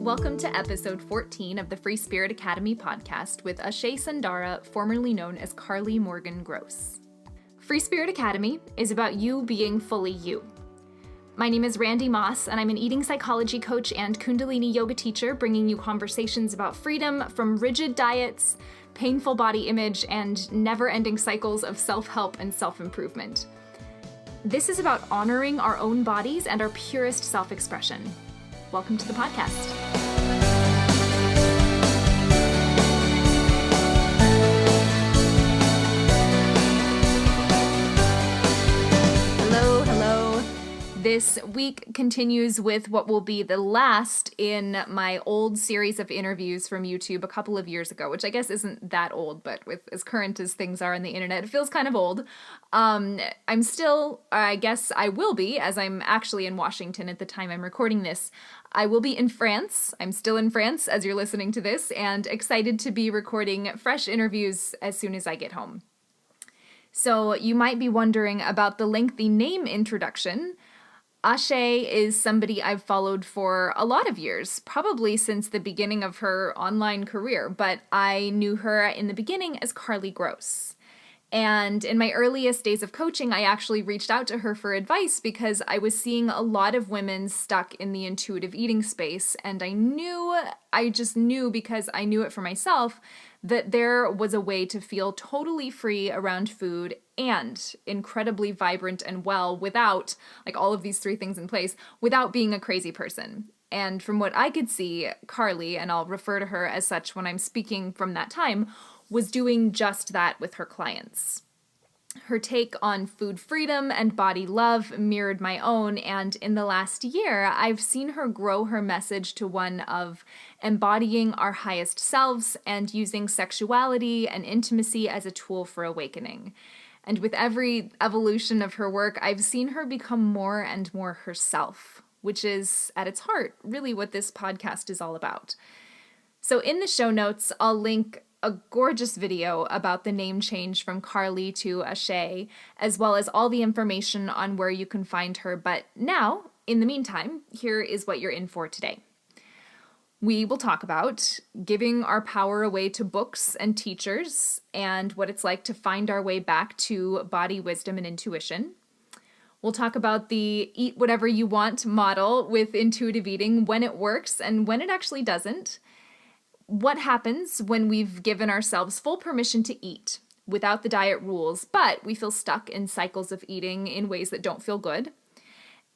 Welcome to episode 14 of the Free Spirit Academy podcast with Ashae Sundara, formerly known as Carly Morgan Gross. Free Spirit Academy is about you being fully you. My name is Randy Moss, and I'm an eating psychology coach and Kundalini yoga teacher, bringing you conversations about freedom from rigid diets, painful body image, and never-ending cycles of self-help and self-improvement. This is about honoring our own bodies and our purest self-expression. Welcome to the podcast. Hello. This week continues with what will be the last in my old series of interviews from YouTube a couple of years ago, which I guess isn't that old, but with as current as things are on the internet, it feels kind of old. I'm still, I guess I will be, as I'm actually in Washington at the time I'm recording this. I will be in France. I'm still in France as you're listening to this, and excited to be recording fresh interviews as soon as I get home. So you might be wondering about the lengthy name introduction. Ashae is somebody I've followed for a lot of years, probably since the beginning of her online career, but I knew her in the beginning as Carly Gross. And in my earliest days of coaching, I actually reached out to her for advice because I was seeing a lot of women stuck in the intuitive eating space, and I just knew because I knew it for myself that there was a way to feel totally free around food and incredibly vibrant and well without, like all of these three things in place, without being a crazy person. And from what I could see, Carly, and I'll refer to her as such when I'm speaking from that time, was doing just that with her clients. Her take on food freedom and body love mirrored my own, and in the last year, I've seen her grow her message to one of embodying our highest selves and using sexuality and intimacy as a tool for awakening. And with every evolution of her work, I've seen her become more and more herself, which is, at its heart, really what this podcast is all about. So in the show notes, I'll link a gorgeous video about the name change from Carly to Ashae, as well as all the information on where you can find her. But now, in the meantime, here is what you're in for today. We will talk about giving our power away to books and teachers and what it's like to find our way back to body wisdom and intuition. We'll talk about the eat whatever you want model with intuitive eating, when it works and when it actually doesn't. What happens when we've given ourselves full permission to eat without the diet rules, but we feel stuck in cycles of eating in ways that don't feel good.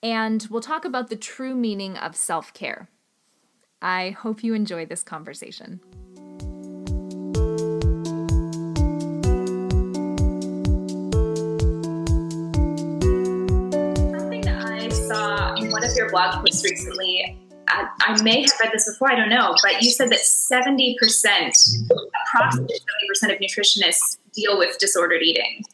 And we'll talk about the true meaning of self-care. I hope you enjoy this conversation. Something that I saw in one of your blog posts recently, I may have read this before, I don't know, but you said that 70%, approximately 70% of nutritionists deal with disordered eating.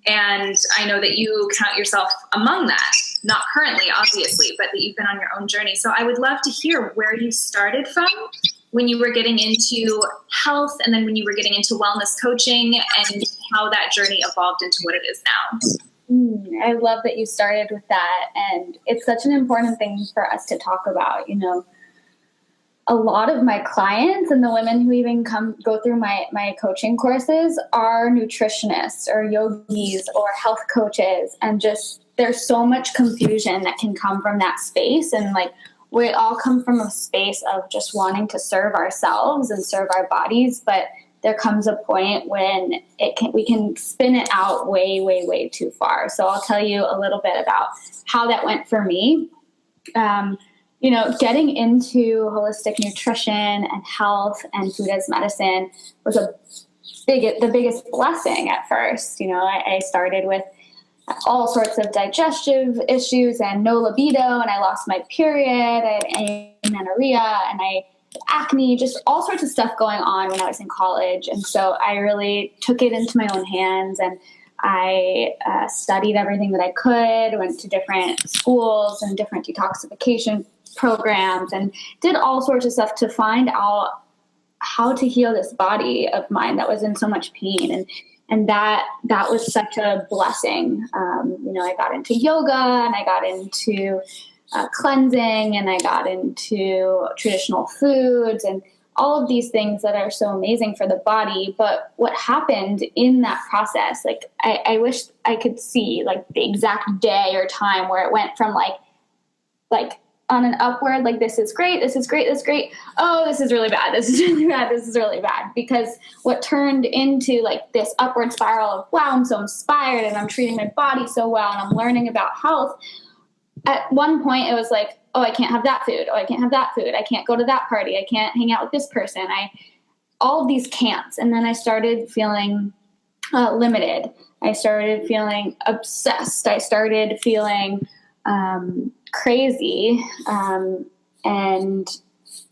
And I know that you count yourself among that, not currently, obviously, but that you've been on your own journey. So I would love to hear where you started from when you were getting into health and then when you were getting into wellness coaching and how that journey evolved into what it is now. I love that you started with that. And it's such an important thing for us to talk about. You know, a lot of my clients and the women who even go through my coaching courses are nutritionists or yogis or health coaches. And just there's so much confusion that can come from that space. And like we all come from a space of just wanting to serve ourselves and serve our bodies. But there comes a point when we can spin it out way, way, way too far. So I'll tell you a little bit about how that went for me. Getting into holistic nutrition and health and food as medicine was the biggest blessing at first. I started with all sorts of digestive issues and no libido, and I lost my period, I had amenorrhea, and I acne, just all sorts of stuff going on when I was in college. And so I really took it into my own hands, and I studied everything that I could, went to different schools and different detoxification programs, and did all sorts of stuff to find out how to heal this body of mine that was in so much pain. And that was such a blessing. I got into yoga, and I got into cleansing, and I got into traditional foods and all of these things that are so amazing for the body. But what happened in that process, like I wish I could see like the exact day or time where it went from like on an upward, like this is great, this is great, this is great. Oh, this is really bad. This is really bad. This is really bad. Because what turned into like this upward spiral of, wow, I'm so inspired and I'm treating my body so well and I'm learning about health. At one point it was like, oh, I can't have that food. Oh, I can't have that food. I can't go to that party. I can't hang out with this person. All of these can'ts. And then I started feeling limited. I started feeling obsessed. I started feeling crazy, and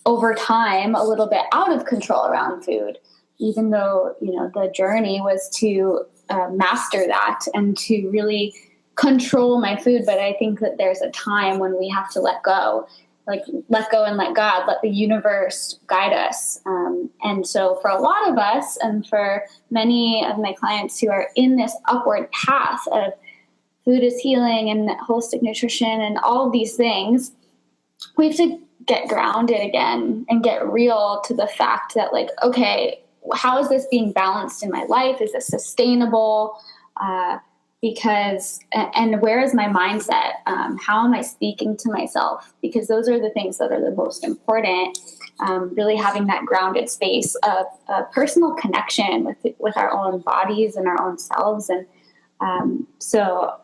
over time a little bit out of control around food, even though, the journey was to master that and to really control my food. But I think that there's a time when we have to let go and let God, let the universe guide us. And so for a lot of us, and for many of my clients who are in this upward path of food is healing and holistic nutrition and all of these things, we have to get grounded again and get real to the fact that, like, okay, how is this being balanced in my life? Is this sustainable? And where is my mindset? How am I speaking to myself? Because those are the things that are the most important. Really having that grounded space of personal connection with our own bodies and our own selves. And so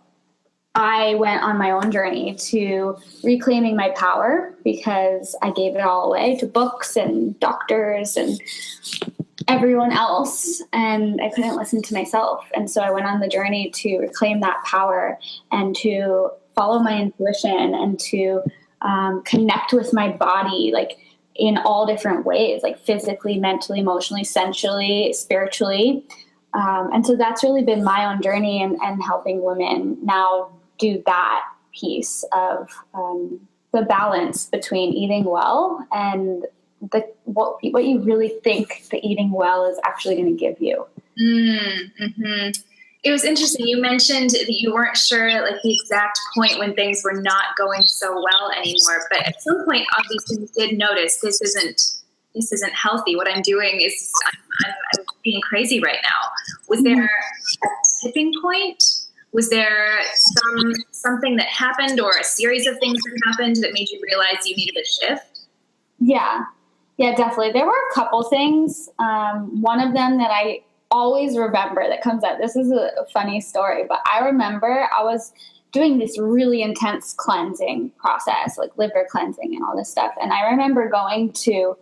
I went on my own journey to reclaiming my power, because I gave it all away to books and doctors and everyone else, and I couldn't listen to myself. And so I went on the journey to reclaim that power and to follow my intuition and to connect with my body, like in all different ways, like physically, mentally, emotionally, sensually, spiritually. And so that's really been my own journey, and helping women now do that piece of the balance between eating well and what you really think that eating well is actually going to give you. Mm-hmm. It was interesting. You mentioned that you weren't sure like the exact point when things were not going so well anymore, but at some point, obviously, you did notice this isn't healthy. What I'm doing is I'm being crazy right now. Was there a tipping point? Was there something that happened, or a series of things that happened that made you realize you needed a shift? Yeah, definitely. There were a couple things. One of them that I always remember that comes out. This is a funny story, but I remember I was doing this really intense cleansing process, like liver cleansing and all this stuff. And I remember going to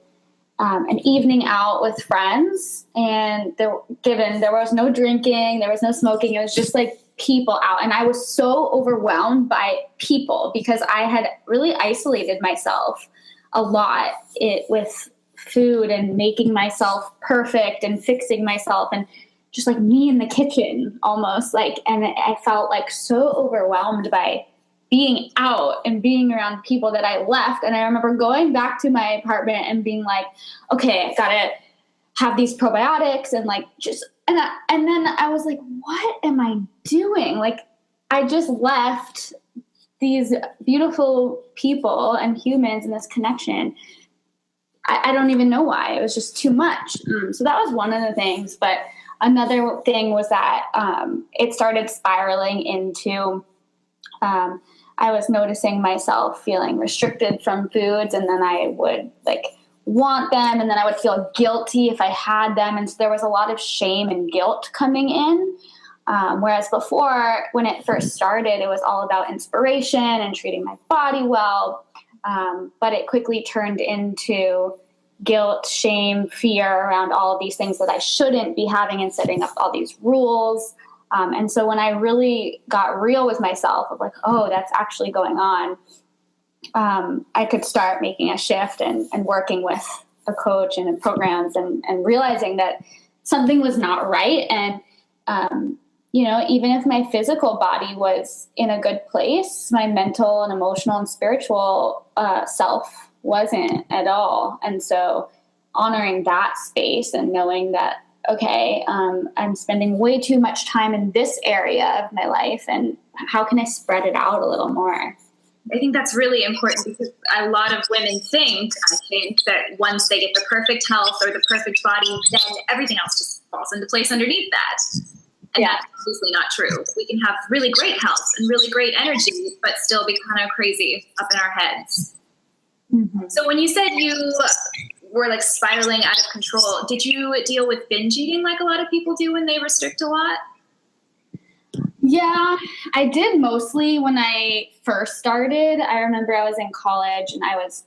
an evening out with friends, and there was no drinking, there was no smoking. It was just like people out. And I was so overwhelmed by people because I had really isolated myself a lot with food and making myself perfect and fixing myself, and just like me in the kitchen almost, like, and I felt like so overwhelmed by being out and being around people that I left. And I remember going back to my apartment and being like, okay, I gotta have these probiotics and like and then I was like, what am I doing? Like, I just left these beautiful people and humans in this connection. I don't even know why. It was just too much. So that was one of the things. But another thing was that it started spiraling into I was noticing myself feeling restricted from foods, and then I would like want them, and then I would feel guilty if I had them. And so there was a lot of shame and guilt coming in. Whereas before, when it first started, it was all about inspiration and treating my body well. But it quickly turned into guilt, shame, fear around all of these things that I shouldn't be having, and setting up all these rules. And so when I really got real with myself of like, oh, that's actually going on, I could start making a shift and working with a coach and in programs and realizing that something was not right. And, even if my physical body was in a good place, my mental and emotional and spiritual self wasn't at all. And so honoring that space and knowing that, okay, I'm spending way too much time in this area of my life, and how can I spread it out a little more? I think that's really important because a lot of women think, I think, that once they get the perfect health or the perfect body, then everything else just falls into place underneath that. And that's obviously not true. We can have really great health and really great energy, but still be kind of crazy up in our heads. Mm-hmm. So when you said you were like spiraling out of control, did you deal with binge eating like a lot of people do when they restrict a lot? Yeah, I did mostly when I first started. I remember I was in college and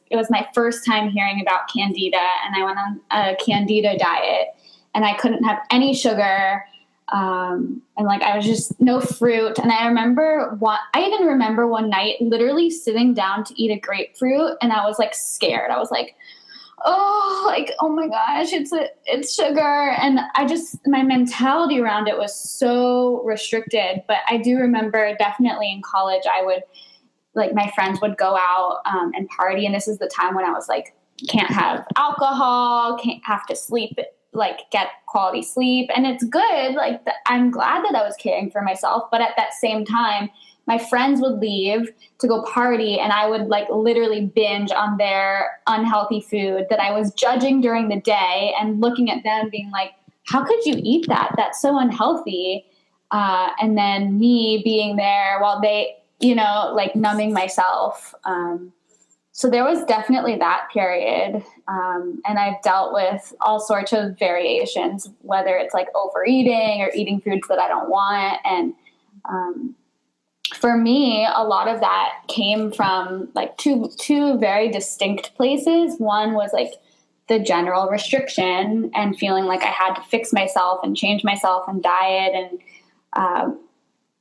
it was my first time hearing about Candida, and I went on a Candida diet and I couldn't have any sugar. And like, I was just no fruit. And I even remember one night literally sitting down to eat a grapefruit, and I was like scared. I was like, oh my gosh, it's sugar. And my mentality around it was so restricted. But I do remember definitely in college, my friends would go out, and party. And this is the time when I was like, can't have alcohol, can't have to sleep, like get quality sleep. And it's good. Like I'm glad that I was caring for myself. But at that same time, my friends would leave to go party, and I would like literally binge on their unhealthy food that I was judging during the day and looking at them being like, how could you eat that? That's so unhealthy. And then me being there while they, like numbing myself. So there was definitely that period. And I've dealt with all sorts of variations, whether it's like overeating or eating foods that I don't want. And, for me, a lot of that came from like two very distinct places. One was like the general restriction and feeling like I had to fix myself and change myself and diet. And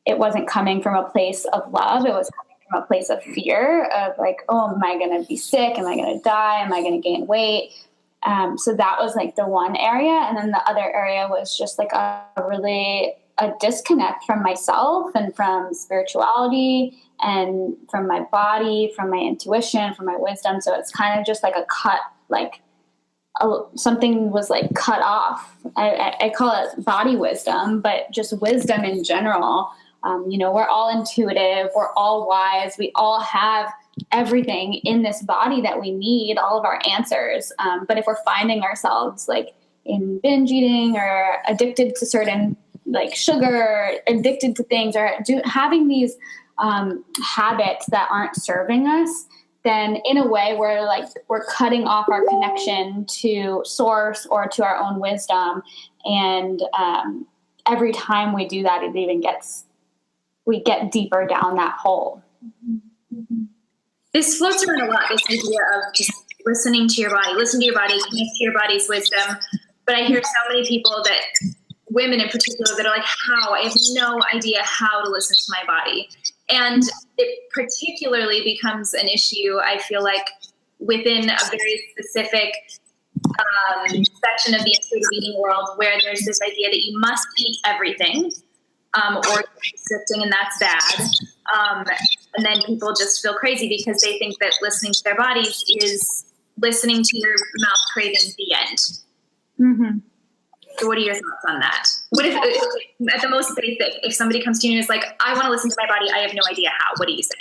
it wasn't coming from a place of love. It was coming from a place of fear of like, oh, am I going to be sick? Am I going to die? Am I going to gain weight? So that was like the one area. And then the other area was just like a disconnect from myself and from spirituality and from my body, from my intuition, from my wisdom. So it's kind of just like a cut, like something was like cut off. I call it body wisdom, but just wisdom in general. We're all intuitive. We're all wise. We all have everything in this body that we need, all of our answers. But if we're finding ourselves like in binge eating or addicted to certain like sugar, addicted to things, or having these habits that aren't serving us, then in a way we're cutting off our connection to source or to our own wisdom. And every time we do that, we get deeper down that hole. This floats around a lot, this idea of just listening to your body, connect to your body's wisdom. But I hear so many people women in particular, that are like, I have no idea how to listen to my body. And it particularly becomes an issue, I feel like, within a very specific section of the intuitive eating world, where there's this idea that you must eat everything, or restricting, and that's bad. And then people just feel crazy because they think that listening to their bodies is listening to your mouth craving the end. Mm-hmm. So what are your thoughts on that? What if, at the most basic, if somebody comes to you and is like, I want to listen to my body, I have no idea how, what do you say?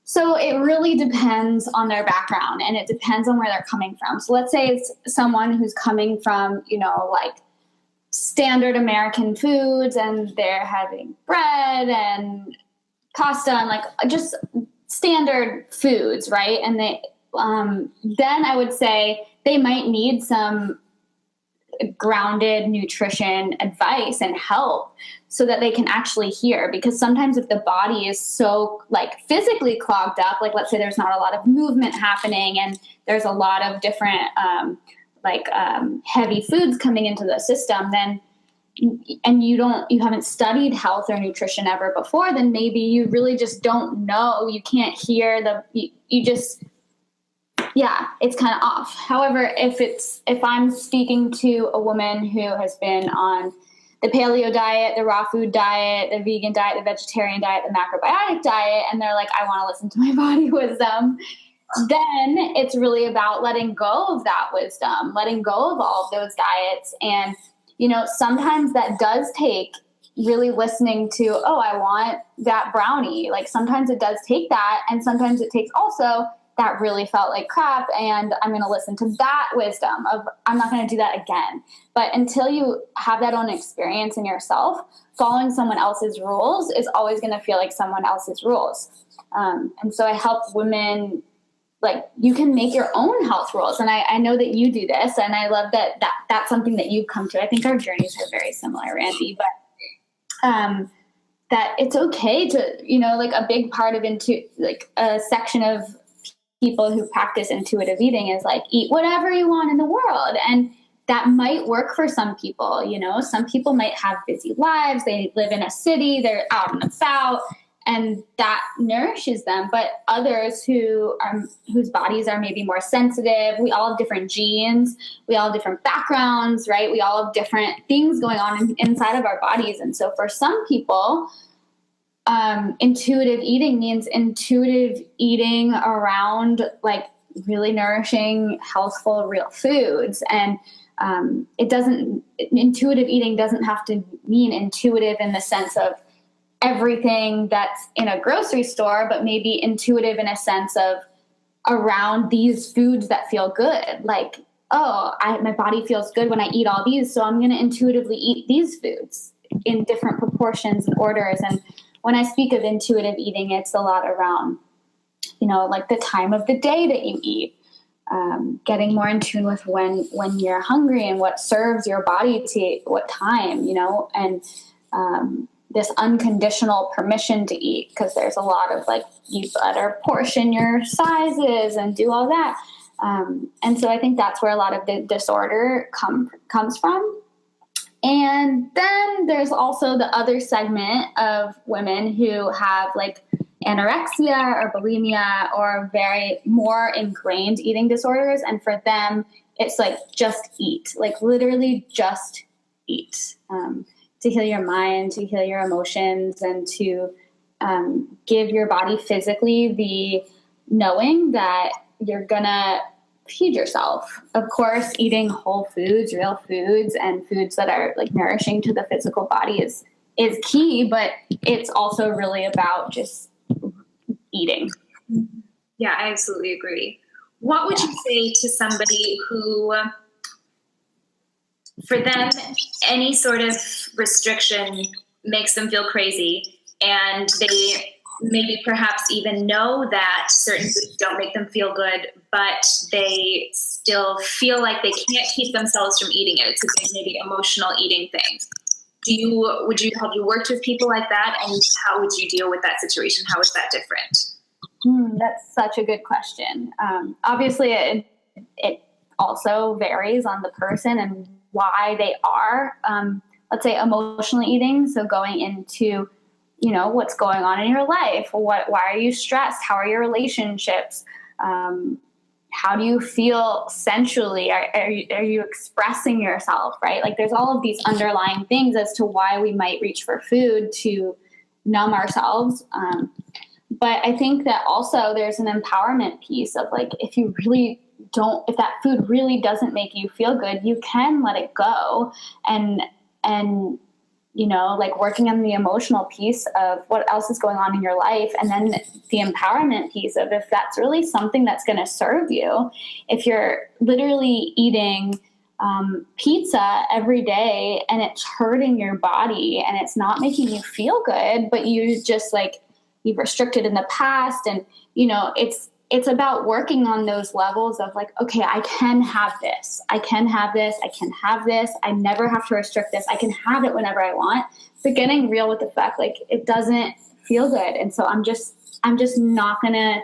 So it really depends on their background, and it depends on where they're coming from. So let's say it's someone who's coming from, like standard American foods, and they're having bread and pasta and like just standard foods, right? And they, then I would say they might need some grounded nutrition advice and help so that they can actually hear. Because sometimes if the body is so like physically clogged up, like let's say there's not a lot of movement happening and there's a lot of different heavy foods coming into the system, then and you haven't studied health or nutrition ever before, then maybe you really just don't know. You can't hear it's kind of off. However, if I'm speaking to a woman who has been on the paleo diet, the raw food diet, the vegan diet, the vegetarian diet, the macrobiotic diet, and they're like, I want to listen to my body wisdom, then it's really about letting go of that wisdom, letting go of all of those diets. And, sometimes that does take really listening to, oh, I want that brownie. Like sometimes it does take that. And sometimes it takes also that really felt like crap. And I'm going to listen to that wisdom of, I'm not going to do that again. But until you have that own experience in yourself, following someone else's rules is always going to feel like someone else's rules. And so I help women, like, you can make your own health rules. And I know that you do this, and I love that's something that you've come to. I think our journeys are very similar, Randy, but that it's okay to, like a big part of like a section of people who practice intuitive eating is like, eat whatever you want in the world. And that might work for some people. Some people might have busy lives. They live in a city, they're out and about, and that nourishes them. But others whose bodies are maybe more sensitive, we all have different genes, we all have different backgrounds, right? We all have different things going on inside of our bodies. And so for some people, intuitive eating means intuitive eating around like really nourishing, healthful, real foods. And intuitive eating doesn't have to mean intuitive in the sense of everything that's in a grocery store, but maybe intuitive in a sense of around these foods that feel good. Like, my body feels good when I eat all these, so I'm going to intuitively eat these foods in different proportions and orders. And when I speak of intuitive eating, it's a lot around, like the time of the day that you eat, getting more in tune with when you're hungry and what serves your body to what time, and this unconditional permission to eat, because there's a lot of like, you better portion your sizes and do all that. And so I think that's where a lot of the disorder comes from. And then there's also the other segment of women who have like anorexia or bulimia or very more ingrained eating disorders. And for them, it's like, just eat, like literally just eat, to heal your mind, to heal your emotions, and to give your body physically the knowing that you're gonna feed yourself. Of course, eating whole foods, real foods, and foods that are like nourishing to the physical body is key, but it's also really about just eating. Yeah, I absolutely agree. What would you say to somebody who, for them, any sort of restriction makes them feel crazy, and they maybe perhaps even know that certain foods don't make them feel good, but they still feel like they can't keep themselves from eating it? It's a big, maybe emotional eating thing. Have you worked with people like that, and how would you deal with that situation? How is that different? That's such a good question. Obviously, it also varies on the person and why they are, let's say, emotionally eating. So going into, what's going on in your life. Why are you stressed? How are your relationships? How do you feel sensually? Are you expressing yourself, right? Like there's all of these underlying things as to why we might reach for food to numb ourselves. But I think that also there's an empowerment piece of like, if that food really doesn't make you feel good, you can let it go. And like working on the emotional piece of what else is going on in your life. And then the empowerment piece of if that's really something that's going to serve you. If you're literally eating pizza every day and it's hurting your body and it's not making you feel good, but you just like, you've restricted in the past, and it's about working on those levels of like, okay, I can have this, I can have this, I can have this, I never have to restrict this, I can have it whenever I want. But getting real with the fact, like, it doesn't feel good, and so I'm just not gonna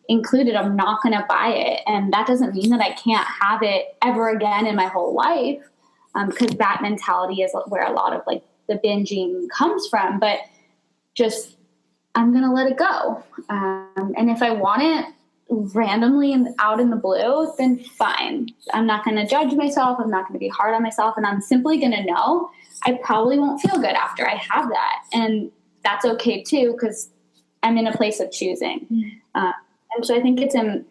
include it, I'm not gonna buy it. And that doesn't mean that I can't have it ever again in my whole life, because that mentality is where a lot of like the binging comes from. But just, I'm going to let it go. And if I want it randomly and out in the blue, then fine. I'm not going to judge myself. I'm not going to be hard on myself. And I'm simply going to know I probably won't feel good after I have that. And that's okay too, because I'm in a place of choosing. And so I think it's in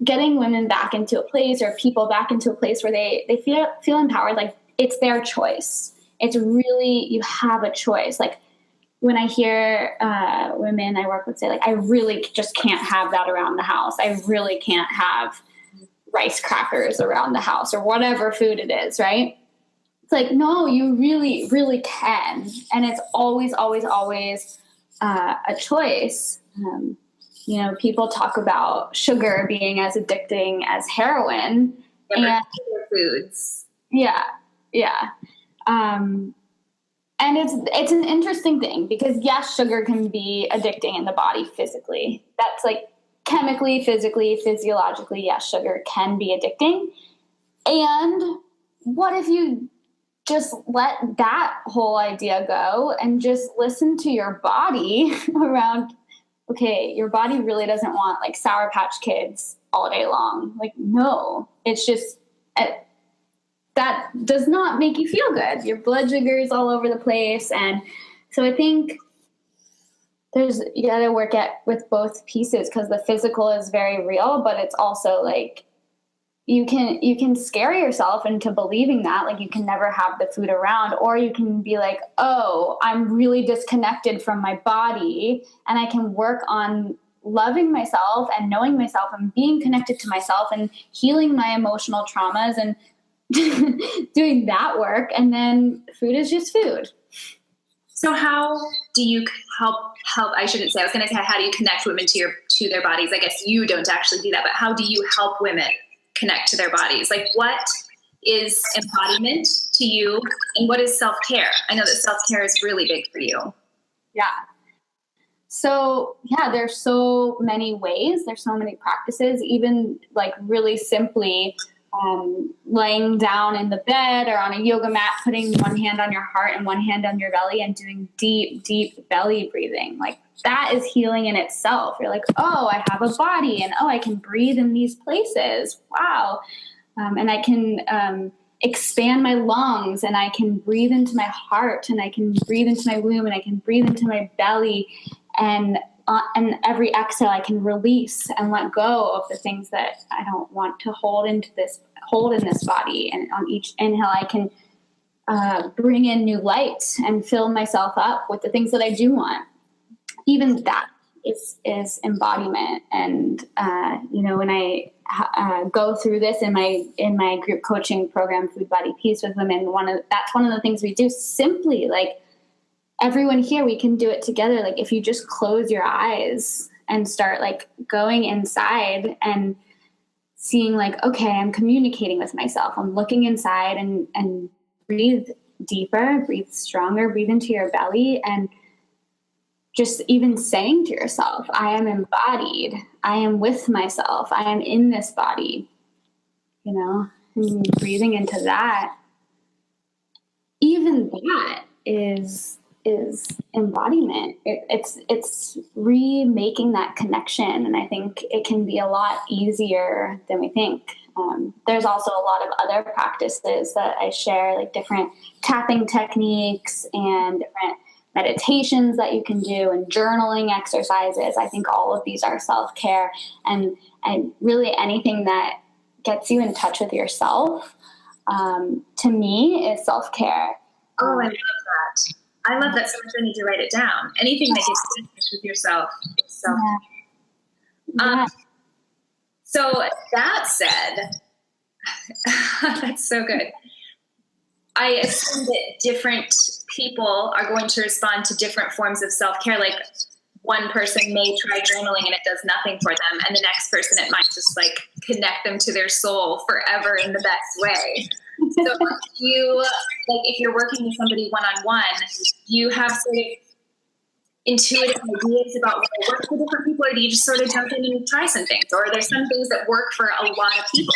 getting women back into a place, or people back into a place where they feel empowered, like it's their choice. it's really, you have a choice. Like when I hear women I work with say, like, I really just can't have that around the house. I really can't have rice crackers around the house or whatever food it is, right? It's like, no, you really, really can. And it's always, always, always a choice. You know, people talk about sugar being as addicting as heroin. Yeah, and foods. Yeah. Yeah. And it's an interesting thing because yes, sugar can be addicting in the body physically. That's like chemically, physically, physiologically, yes, sugar can be addicting. And what if you just let that whole idea go and just listen to your body around, okay, your body really doesn't want like Sour Patch Kids all day long. Like, no, it's just, that does not make you feel good. Your blood sugar is all over the place. And so I think you got to work with both pieces because the physical is very real, but it's also like, you can scare yourself into believing that, like you can never have the food around, or you can be like, oh, I'm really disconnected from my body and I can work on loving myself and knowing myself and being connected to myself and healing my emotional traumas and doing that work. And then food is just food. So how do you help, I shouldn't say, I was going to say, how do you connect women to their bodies? I guess you don't actually do that, but how do you help women connect to their bodies? Like, what is embodiment to you and what is self-care? I know that self-care is really big for you. Yeah. So yeah, there's so many ways, there's so many practices, even like really simply laying down in the bed or on a yoga mat, putting one hand on your heart and one hand on your belly and doing deep, deep belly breathing. Like that is healing in itself. You're like, oh, I have a body and oh, I can breathe in these places. Wow. And I can expand my lungs and I can breathe into my heart and I can breathe into my womb and I can breathe into my belly. And every exhale I can release and let go of the things that I don't want to hold in this body. And on each inhale, I can bring in new light and fill myself up with the things that I do want. Even that is embodiment. And, when I go through this in my group coaching program, Food Body Peace with women, that's one of the things we do simply, like, everyone here, we can do it together. Like if you just close your eyes and start like going inside and seeing like, okay, I'm communicating with myself. I'm looking inside and breathe deeper, breathe stronger, breathe into your belly. And just even saying to yourself, I am embodied. I am with myself. I am in this body, and breathing into that. Even that is embodiment. It's remaking that connection. And I think it can be a lot easier than we think. There's also a lot of other practices that I share, like different tapping techniques and different meditations that you can do and journaling exercises. I think all of these are self-care and really anything that gets you in touch with yourself, to me, is self-care. Oh, I love that. I love that so much. I need to write it down. Anything that gets you in touch with yourself is self-care. Yeah. So that said, that's so good. I assume that different people are going to respond to different forms of self-care. Like one person may try journaling and it does nothing for them. And the next person, it might just like connect them to their soul forever in the best way. So if you're working with somebody one-on-one, you have sort of intuitive ideas about what works for different people, or do you just sort of jump in and try some things? Or are there some things that work for a lot of people?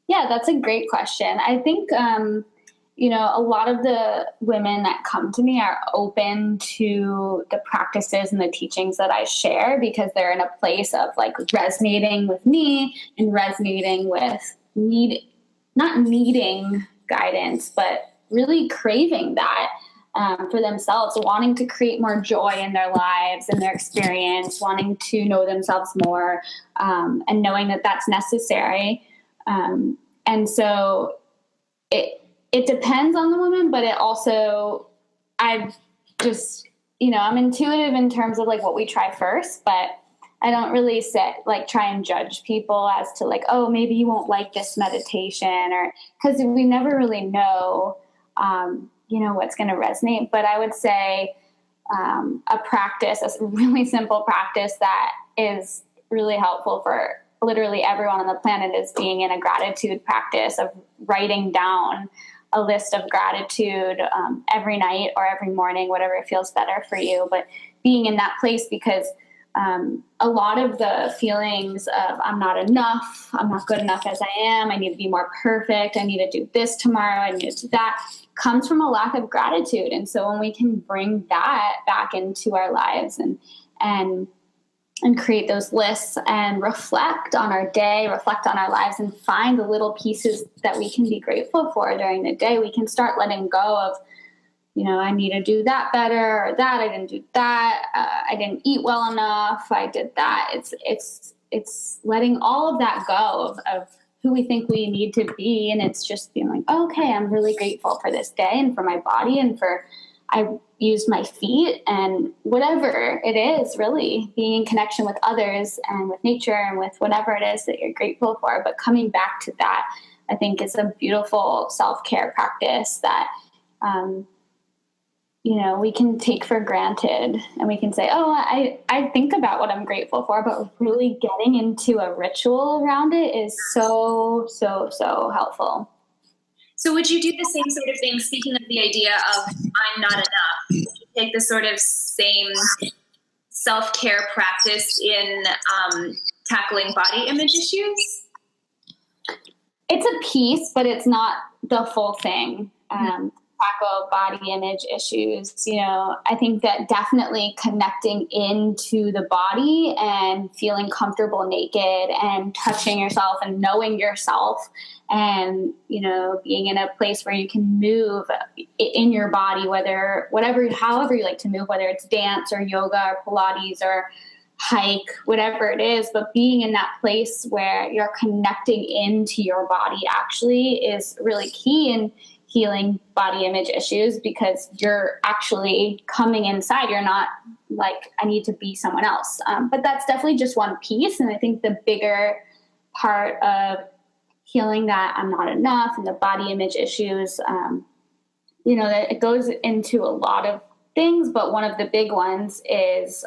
Yeah, that's a great question. I think, a lot of the women that come to me are open to the practices and the teachings that I share because they're in a place of like resonating with me and resonating with not needing guidance, but really craving that for themselves, wanting to create more joy in their lives and their experience, wanting to know themselves more, and knowing that that's necessary. And so it depends on the woman, but it also, I just, I'm intuitive in terms of like what we try first, but I don't really try and judge people as to like, oh, maybe you won't like this meditation, or because we never really know, what's going to resonate. But I would say a really simple practice that is really helpful for literally everyone on the planet is being in a gratitude practice of writing down a list of gratitude every night or every morning, whatever feels better for you. But being in that place, because a lot of the feelings of I'm not enough, I'm not good enough as I am, I need to be more perfect, I need to do this tomorrow, I need to do that, comes from a lack of gratitude. And so when we can bring that back into our lives and create those lists and reflect on our day, reflect on our lives, and find the little pieces that we can be grateful for during the day, we can start letting go of, I need to do that better, or that I didn't do that. I didn't eat well enough. I did that. It's letting all of that go of who we think we need to be. And it's just being like, oh, okay, I'm really grateful for this day and for my body and for, I used my feet and whatever it is, really being in connection with others and with nature and with whatever it is that you're grateful for. But coming back to that, I think is a beautiful self-care practice that, we can take for granted, and we can say, oh, I think about what I'm grateful for, but really getting into a ritual around it is so, so, so helpful. So would you do the same sort of thing, speaking of the idea of I'm not enough, would you take the sort of same self-care practice in tackling body image issues? It's a piece, but it's not the full thing. Tackle body image issues. I think that definitely connecting into the body and feeling comfortable naked and touching yourself and knowing yourself and, being in a place where you can move in your body, however you like to move, whether it's dance or yoga or Pilates or hike, whatever it is, but being in that place where you're connecting into your body actually is really key in healing body image issues, because you're actually coming inside. You're not like, I need to be someone else. But that's definitely just one piece. And I think the bigger part of healing that I'm not enough and the body image issues, that it goes into a lot of things, but one of the big ones is,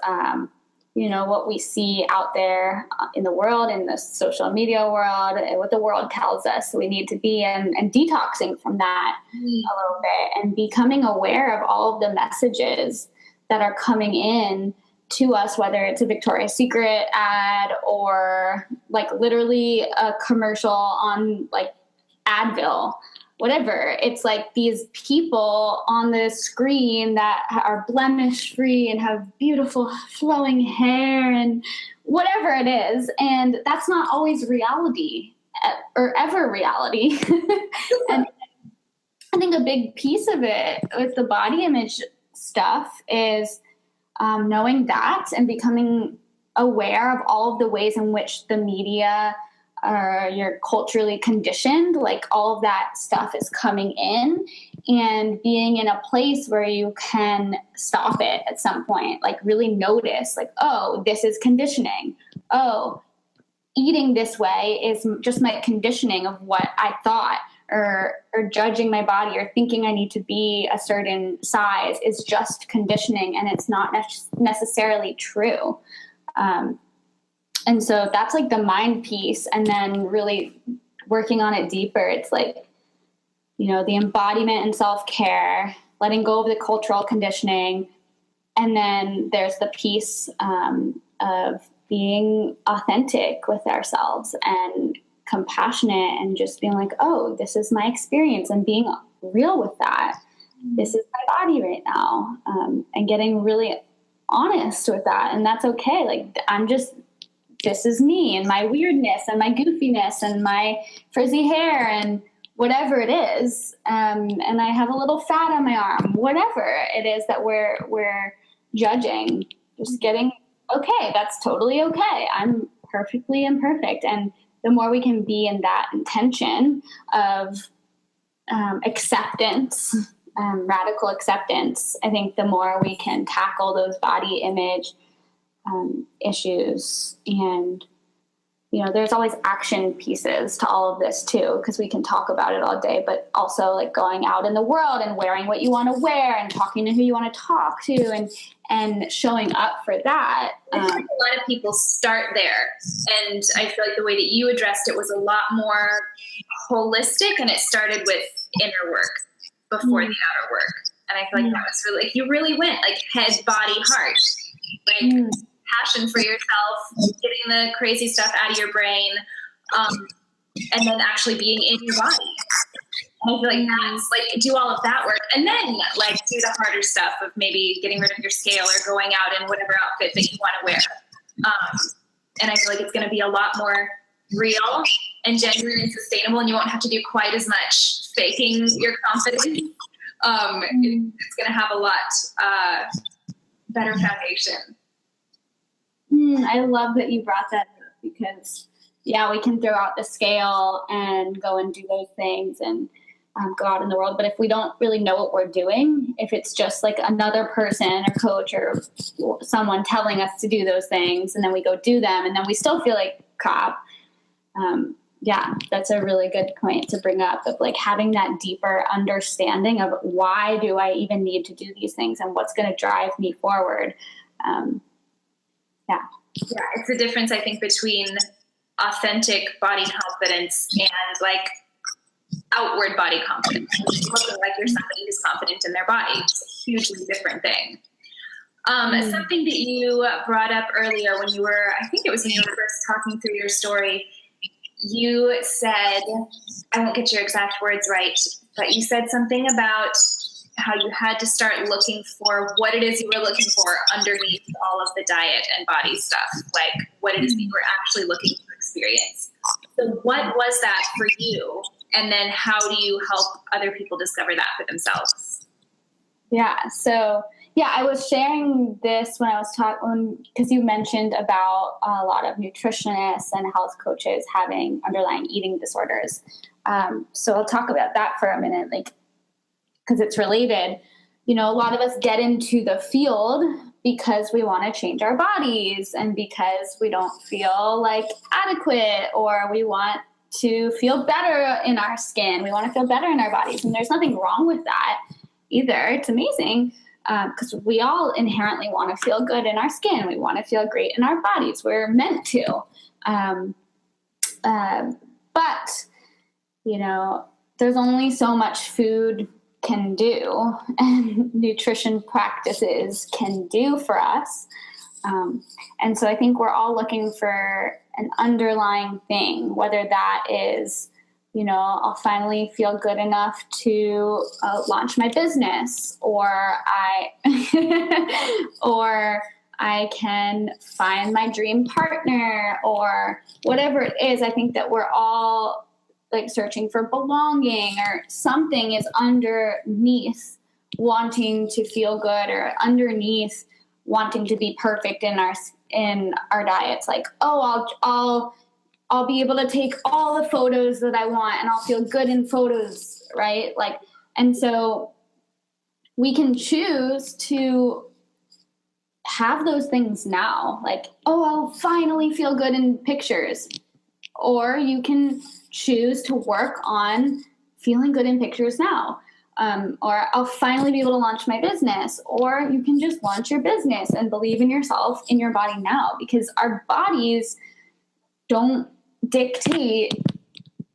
what we see out there in the world, in the social media world, and what the world tells us we need to be, and detoxing from that a little bit and becoming aware of all of the messages that are coming in to us, whether it's a Victoria's Secret ad or like literally a commercial on like Advil. Whatever. It's like these people on the screen that are blemish free and have beautiful flowing hair and whatever it is. And that's not always reality or ever reality. And I think a big piece of it with the body image stuff is knowing that and becoming aware of all of the ways in which the media you're culturally conditioned, like all of that stuff is coming in, and being in a place where you can stop it at some point, like really notice, like, oh, this is conditioning. Oh, eating this way is just my conditioning of what I thought, or judging my body or thinking I need to be a certain size is just conditioning, and it's not necessarily true. And so that's like the mind piece. And then really working on it deeper, it's like, the embodiment and self-care, letting go of the cultural conditioning. And then there's the piece of being authentic with ourselves and compassionate and just being like, oh, this is my experience, and being real with that. This is my body right now. And getting really honest with that. And that's okay. Like, this is me and my weirdness and my goofiness and my frizzy hair and whatever it is. And I have a little fat on my arm, whatever it is that we're judging, just getting, okay, that's totally okay. I'm perfectly imperfect. And the more we can be in that intention of acceptance, radical acceptance. I think the more we can tackle those body image issues, and there's always action pieces to all of this too, because we can talk about it all day, but also like going out in the world and wearing what you want to wear and talking to who you want to talk to, and showing up for that. I feel like a lot of people start there, and I feel like the way that you addressed it was a lot more holistic, and it started with inner work before the outer work. And I feel like that was really, like, you really went like head, body, heart, like passion for yourself, getting the crazy stuff out of your brain, and then actually being in your body. And I feel like that's like, do all of that work, and then like do the harder stuff of maybe getting rid of your scale or going out in whatever outfit that you want to wear. And I feel like it's going to be a lot more real and genuine and sustainable, and you won't have to do quite as much faking your confidence. It's going to have a lot better foundation. I love that you brought that up, because we can throw out the scale and go and do those things and go out in the world. But if we don't really know what we're doing, if it's just like another person or coach or someone telling us to do those things, and then we go do them, and then we still feel like crap. That's a really good point to bring up, of like having that deeper understanding of why do I even need to do these things and what's going to drive me forward. Yeah, it's the difference, I think, between authentic body confidence and like outward body confidence. Looking like you're somebody who's confident in their body. It's a hugely different thing. Something that you brought up earlier when you were, I think it was when you were first talking through your story, you said, I won't get your exact words right, but you said something about how you had to start looking for what it is you were looking for underneath all of the diet and body stuff, like what it is that you were actually looking to experience. So what was that for you? And then how do you help other people discover that for themselves? So I was sharing this when I was talking, because you mentioned about a lot of nutritionists and health coaches having underlying eating disorders. So I'll talk about that for a minute, because it's related. A lot of us get into the field because we want to change our bodies, and because we don't feel like adequate, or we want to feel better in our skin. We want to feel better in our bodies. And there's nothing wrong with that either. It's amazing, because we all inherently want to feel good in our skin. We want to feel great in our bodies. We're meant to. But, there's only so much food can do, and nutrition practices can do for us. And so I think we're all looking for an underlying thing, whether that is, I'll finally feel good enough to launch my business, or I can find my dream partner, or whatever it is. I think that we're all like searching for belonging, or something is underneath wanting to feel good, or underneath wanting to be perfect in our diets. Like, I'll be able to take all the photos that I want, and I'll feel good in photos, right? Like, and so we can choose to have those things now, like, I'll finally feel good in pictures. Or you can choose to work on feeling good in pictures now. Or I'll finally be able to launch my business. Or you can just launch your business and believe in yourself, in your body now, because our bodies don't dictate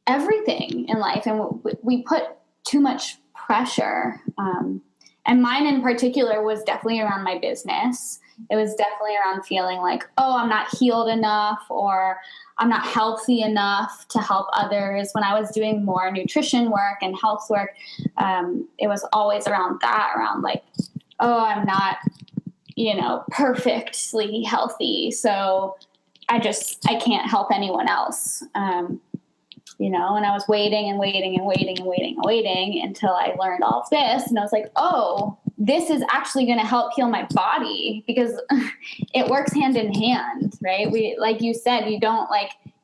everything in life. And we put too much pressure. And mine in particular was definitely around my business. It was definitely around feeling like, I'm not healed enough, or I'm not healthy enough to help others. When I was doing more nutrition work and health work, it was always around that, around like, I'm not, perfectly healthy. So I can't help anyone else. And I was waiting and waiting and waiting and waiting and waiting until I learned all of this. And I was like, this is actually going to help heal my body, because it works hand in hand, right? Like you said, you don't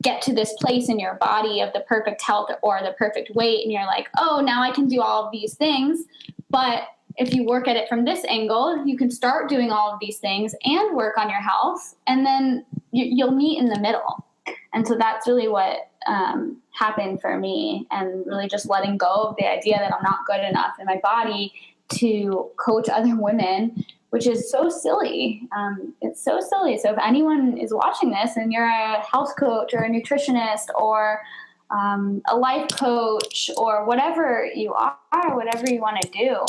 get to this place in your body of the perfect health or the perfect weight. And you're like, oh, now I can do all of these things. But if you work at it from this angle, you can start doing all of these things and work on your health. And then you'll meet in the middle. And so that's really what happened for me, and really just letting go of the idea that I'm not good enough in my body to coach other women, which is so silly. It's so silly. So if anyone is watching this and you're a health coach or a nutritionist or a life coach or whatever you are, whatever you want to do,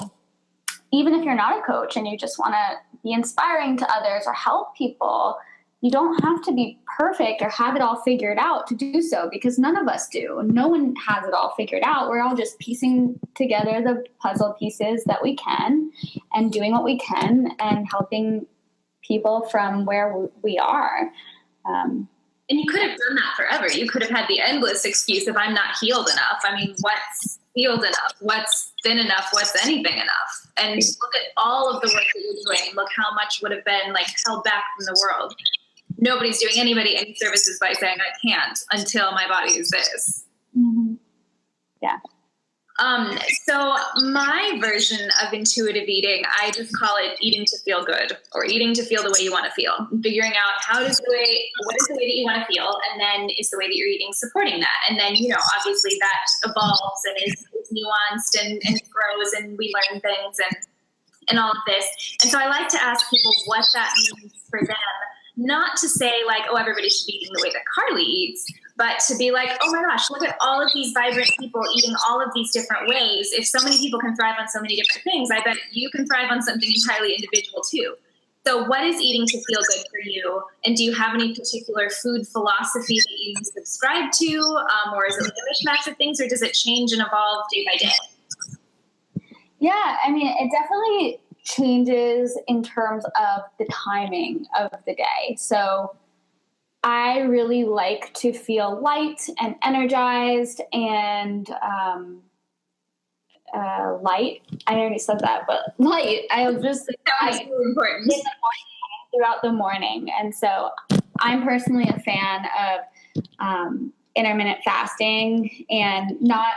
even if you're not a coach and you just want to be inspiring to others or help people, you don't have to be perfect or have it all figured out to do so, because none of us do. No one has it all figured out. We're all just piecing together the puzzle pieces that we can and doing what we can and helping people from where we are. And you could have done that forever. You could have had the endless excuse of I'm not healed enough. I mean, what's healed enough? What's thin enough? What's anything enough? And look at all of the work that you're doing. Look how much would have been like held back from the world. Nobody's doing anybody any services by saying I can't until my body is this. Mm-hmm. Yeah. So my version of intuitive eating, I just call it eating to feel good, or eating to feel the way you want to feel. Figuring out what is the way that you want to feel, and then is the way that you're eating supporting that. And then, obviously that evolves and is nuanced and grows, and we learn things and all of this. And so I like to ask people what that means for them. Not to say like, oh, everybody should be eating the way that Carly eats, but to be like, oh my gosh, look at all of these vibrant people eating all of these different ways. If so many people can thrive on so many different things, I bet you can thrive on something entirely individual too. So what is eating to feel good for you? And do you have any particular food philosophy that you subscribe to? Or is it like a mishmash of things, or does it change and evolve day by day? Yeah, I mean, it definitely changes in terms of the timing of the day. So I really like to feel light and energized and light. I already said that, but light. I'll just that's really important. Throughout the morning. And so I'm personally a fan of intermittent fasting, and not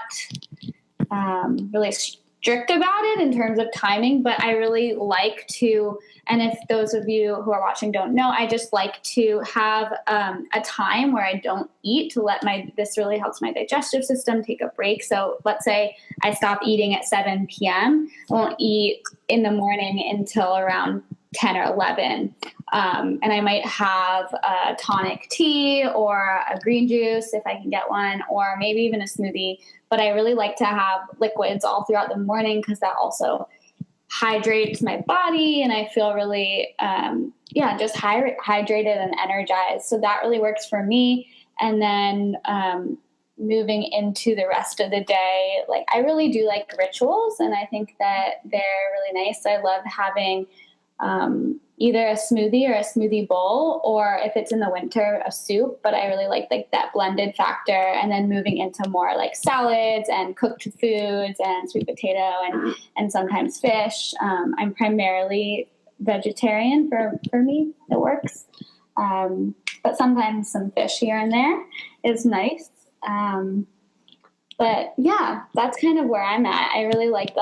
really strict about it in terms of timing, but I really like to, and if those of you who are watching don't know, I just like to have a time where I don't eat to let this really helps my digestive system take a break. So let's say I stop eating at 7 p.m. I won't eat in the morning until around 10 or 11. And I might have a tonic tea or a green juice if I can get one, or maybe even a smoothie. But I really like to have liquids all throughout the morning, because that also hydrates my body and I feel really, just hydrated and energized. So that really works for me. And then moving into the rest of the day, like I really do like rituals, and I think that they're really nice. I love having either a smoothie or a smoothie bowl, or if it's in the winter, a soup. But I really like that blended factor, and then moving into more like salads and cooked foods and sweet potato and sometimes fish. I'm primarily vegetarian for me. It works. But sometimes some fish here and there is nice. But yeah, that's kind of where I'm at. I really like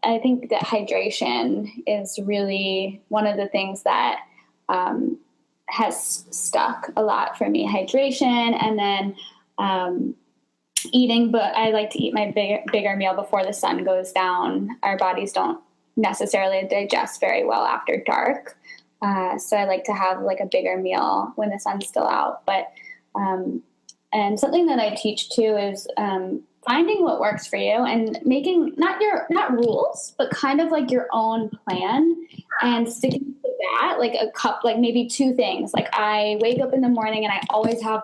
I think that hydration is really one of the things that has stuck a lot for me. Hydration, and then eating, but I like to eat my bigger meal before the sun goes down. Our bodies don't necessarily digest very well after dark. So I like to have like a bigger meal when the sun's still out. But and something that I teach too is finding what works for you and making not rules, but kind of like your own plan and sticking to that, like a cup, like maybe two things. Like I wake up in the morning and I always have,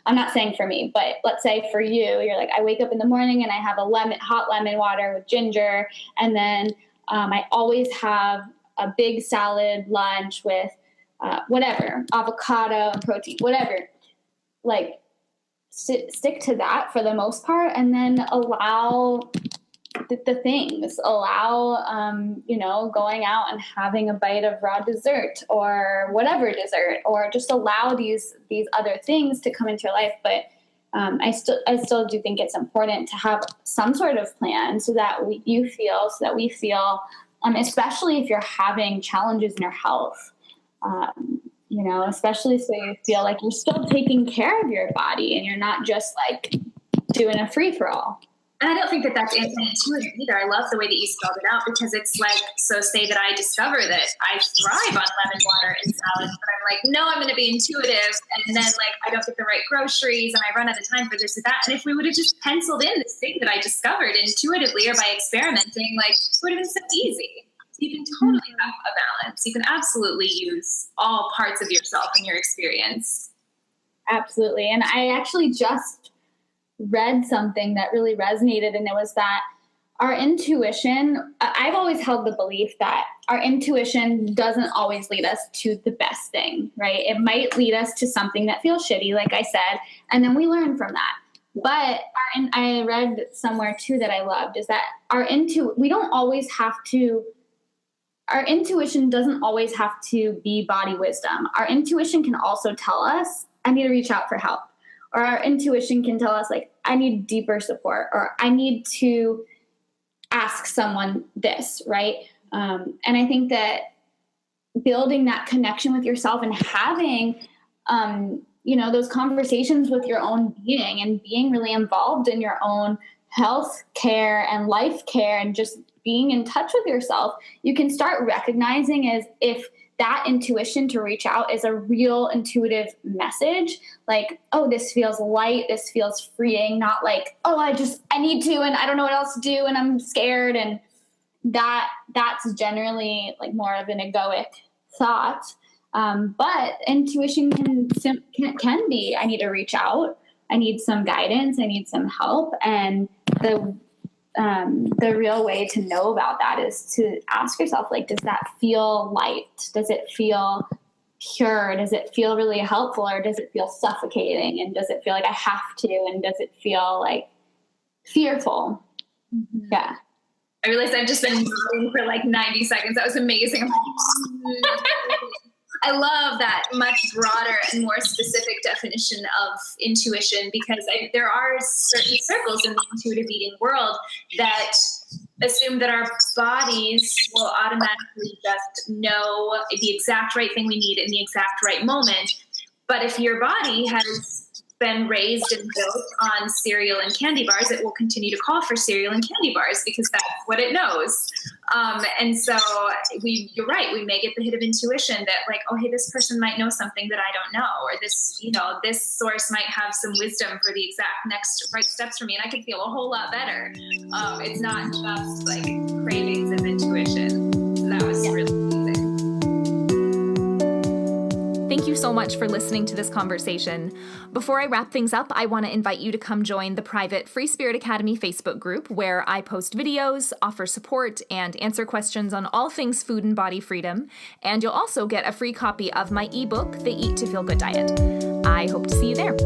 I'm not saying for me, but let's say for you, you're like, I wake up in the morning and I have hot lemon water with ginger. And then I always have a big salad lunch with whatever, avocado and protein, whatever. Like, stick to that for the most part, and then allow the things. Allow, going out and having a bite of raw dessert or whatever dessert, or just allow these other things to come into your life. But I still do think it's important to have some sort of plan so that we feel, especially if you're having challenges in your health, especially so you feel like you're still taking care of your body and you're not just like doing a free for all. And I don't think that that's anti-intuitive either. I love the way that you spelled it out, because it's like, so say that I discover that I thrive on lemon water and salads, but I'm like, no, I'm going to be intuitive. And then like, I don't get the right groceries and I run out of time for this or that. And if we would have just penciled in this thing that I discovered intuitively or by experimenting, like it would have been so easy. So you can totally have a balance. You can absolutely use all parts of yourself in your experience. Absolutely. And I actually just read something that really resonated, and it was that our intuition, I've always held the belief that our intuition doesn't always lead us to the best thing, right? It might lead us to something that feels shitty, like I said, and then we learn from that. But I read somewhere too that I loved is that our intuition doesn't always have to be body wisdom. Our intuition can also tell us, I need to reach out for help. Or our intuition can tell us, like, I need deeper support, or I need to ask someone this, right? And I think that building that connection with yourself and having, those conversations with your own being and being really involved in your own health care and life care and just being in touch with yourself, you can start recognizing as if that intuition to reach out is a real intuitive message. Like, oh, this feels light. This feels freeing. Not like, oh, I need to, and I don't know what else to do. And I'm scared. And that's generally like more of an egoic thought. But intuition can be, I need to reach out. I need some guidance. I need some help. And the real way to know about that is to ask yourself, like, does that feel light? Does it feel pure? Does it feel really helpful, or does it feel suffocating? And does it feel like I have to? And does it feel like fearful? Mm-hmm. Yeah. I realized I've just been nodding for like 90 seconds. That was amazing. I love that much broader and more specific definition of intuition, because there are certain circles in the intuitive eating world that assume that our bodies will automatically just know the exact right thing we need in the exact right moment. But if your body has been raised and built on cereal and candy bars, it will continue to call for cereal and candy bars because that's what it knows. And so you're right, we may get the hit of intuition that like, oh, hey, this person might know something that I don't know, or this source might have some wisdom for the exact next right steps for me, and I could feel a whole lot better. It's not just like cravings of intuition. So that was really amazing. Thank you so much for listening to this conversation. Before I wrap things up, I want to invite you to come join the private Free Spirit Academy Facebook group, where I post videos, offer support, and answer questions on all things food and body freedom. And you'll also get a free copy of my ebook, The Eat to Feel Good Diet. I hope to see you there.